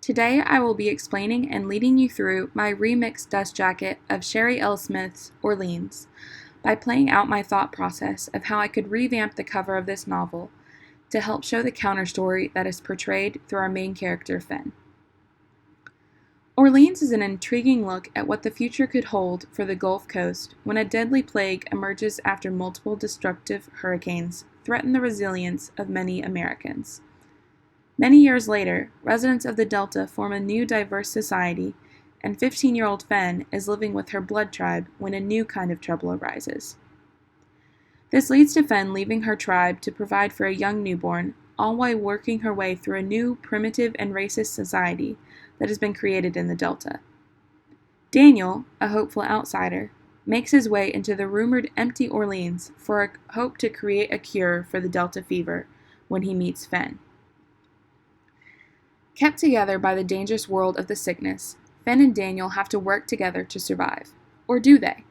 Today I will be explaining and leading you through my remixed dust jacket of Sherry L. Smith's Orleans by playing out my thought process of how I could revamp the cover of this novel to help show the counterstory that is portrayed through our main character, Fenn. Orleans is an intriguing look at what the future could hold for the Gulf Coast when a deadly plague emerges after multiple destructive hurricanes threaten the resilience of many Americans. Many years later, residents of the Delta form a new diverse society, and 15-year-old Fenn is living with her blood tribe when a new kind of trouble arises. This leads to Fenn leaving her tribe to provide for a young newborn, all while working her way through a new, primitive, and racist society that has been created in the Delta. Daniel, a hopeful outsider, makes his way into the rumored empty Orleans for a hope to create a cure for the Delta fever when he meets Fenn. Kept together by the dangerous world of the sickness, Fenn and Daniel have to work together to survive. Or do they?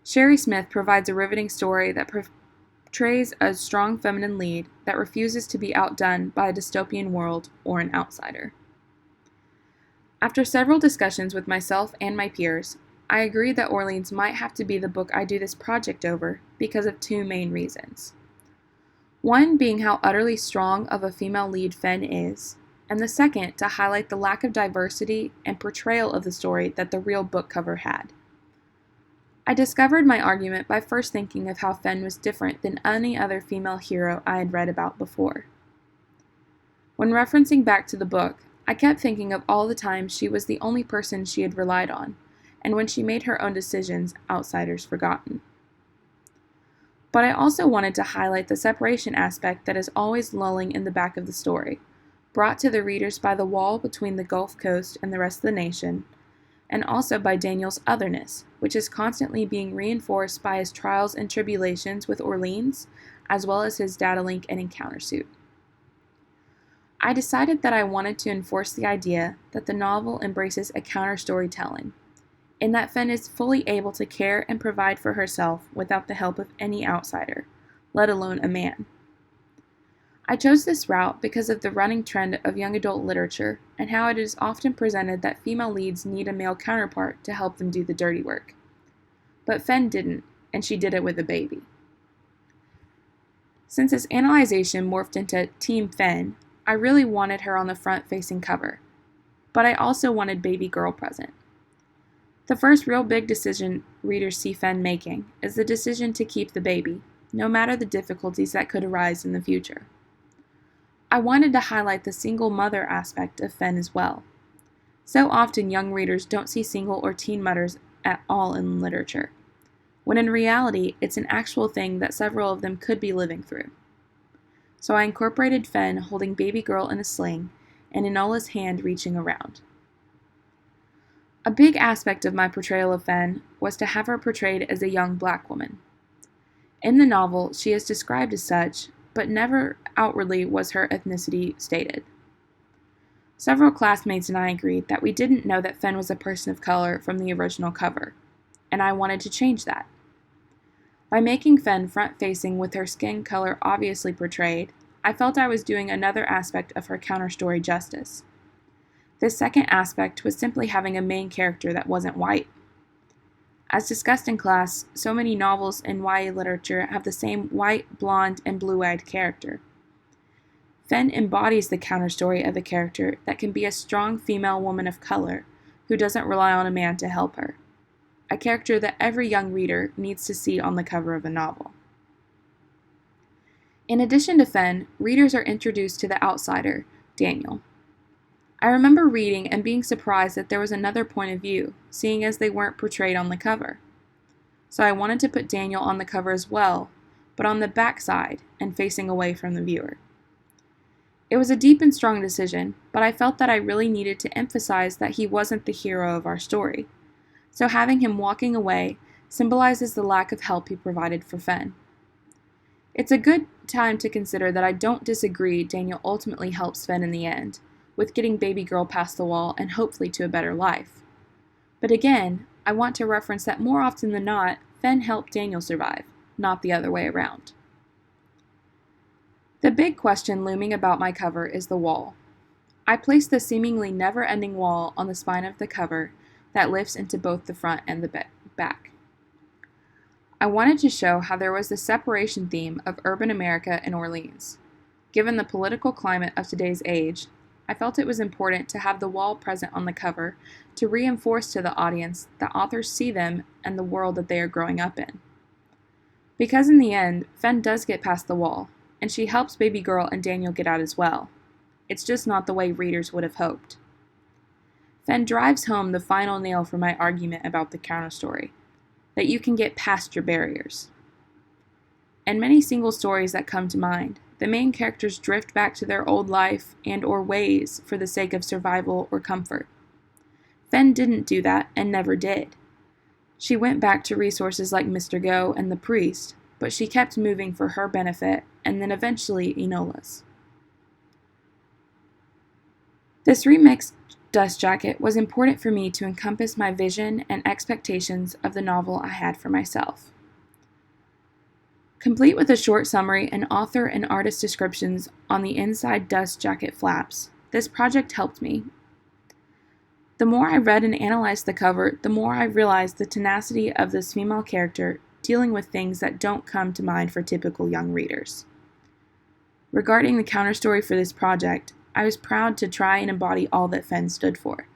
Sherry Smith provides a riveting story that portrays a strong feminine lead that refuses to be outdone by a dystopian world or an outsider. After several discussions with myself and my peers, I agreed that Orleans might have to be the book I do this project over because of two main reasons. One being how utterly strong of a female lead Fenn is, and the second to highlight the lack of diversity and portrayal of the story that the real book cover had. I discovered my argument by first thinking of how Fenn was different than any other female hero I had read about before. When referencing back to the book, I kept thinking of all the times she was the only person she had relied on, and when she made her own decisions, outsiders forgotten. But I also wanted to highlight the separation aspect that is always lulling in the back of the story, brought to the readers by the wall between the Gulf Coast and the rest of the nation, and also by Daniel's otherness, which is constantly being reinforced by his trials and tribulations with Orleans, as well as his data link and encounter suit. I decided that I wanted to enforce the idea that the novel embraces a counter storytelling, in that Fenn is fully able to care and provide for herself without the help of any outsider, let alone a man. I chose this route because of the running trend of young adult literature and how it is often presented that female leads need a male counterpart to help them do the dirty work. But Fenn didn't, and she did it with a baby. Since this analyzation morphed into Team Fenn, I really wanted her on the front-facing cover, but I also wanted baby girl present. The first real big decision readers see Fenn making is the decision to keep the baby, no matter the difficulties that could arise in the future. I wanted to highlight the single mother aspect of Fenn as well. So often young readers don't see single or teen mothers at all in literature, when in reality it's an actual thing that several of them could be living through. So I incorporated Fenn holding baby girl in a sling and Enola's hand reaching around. A big aspect of my portrayal of Fenn was to have her portrayed as a young black woman. In the novel, she is described as such, but never outwardly was her ethnicity stated. Several classmates and I agreed that we didn't know that Fenn was a person of color from the original cover, and I wanted to change that. By making Fenn front-facing with her skin color obviously portrayed, I felt I was doing another aspect of her counterstory justice. This second aspect was simply having a main character that wasn't white. As discussed in class, so many novels in YA literature have the same white, blonde, and blue-eyed character. Fenn embodies the counterstory of a character that can be a strong female woman of color who doesn't rely on a man to help her. A character that every young reader needs to see on the cover of a novel. In addition to Fenn, readers are introduced to the outsider, Daniel. I remember reading and being surprised that there was another point of view, seeing as they weren't portrayed on the cover. So I wanted to put Daniel on the cover as well, but on the back side and facing away from the viewer. It was a deep and strong decision, but I felt that I really needed to emphasize that he wasn't the hero of our story. So having him walking away symbolizes the lack of help he provided for Fenn. It's a good time to consider that I don't disagree Daniel ultimately helps Fenn in the end, with getting baby girl past the wall and hopefully to a better life. But again, I want to reference that more often than not, Fenn helped Daniel survive, not the other way around. The big question looming about my cover is the wall. I placed the seemingly never-ending wall on the spine of the cover that lifts into both the front and the back. I wanted to show how there was the separation theme of urban America and Orleans. Given the political climate of today's age, I felt it was important to have the wall present on the cover to reinforce to the audience that authors see them and the world that they are growing up in. Because in the end, Fen does get past the wall, and she helps baby girl and Daniel get out as well. It's just not the way readers would have hoped. Fen drives home the final nail for my argument about the counterstory, that you can get past your barriers. In many single stories that come to mind, the main characters drift back to their old life and or ways for the sake of survival or comfort. Fen didn't do that and never did. She went back to resources like Mr. Go and the priest, but she kept moving for her benefit and then eventually Enola's. This remixed dust jacket was important for me to encompass my vision and expectations of the novel I had for myself. Complete with a short summary and author and artist descriptions on the inside dust jacket flaps, this project helped me. The more I read and analyzed the cover, the more I realized the tenacity of this female character dealing with things that don't come to mind for typical young readers. Regarding the counterstory for this project, I was proud to try and embody all that Fen stood for,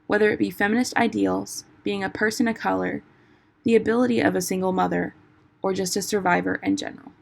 whether it be feminist ideals, being a person of color, the ability of a single mother, or just a survivor in general.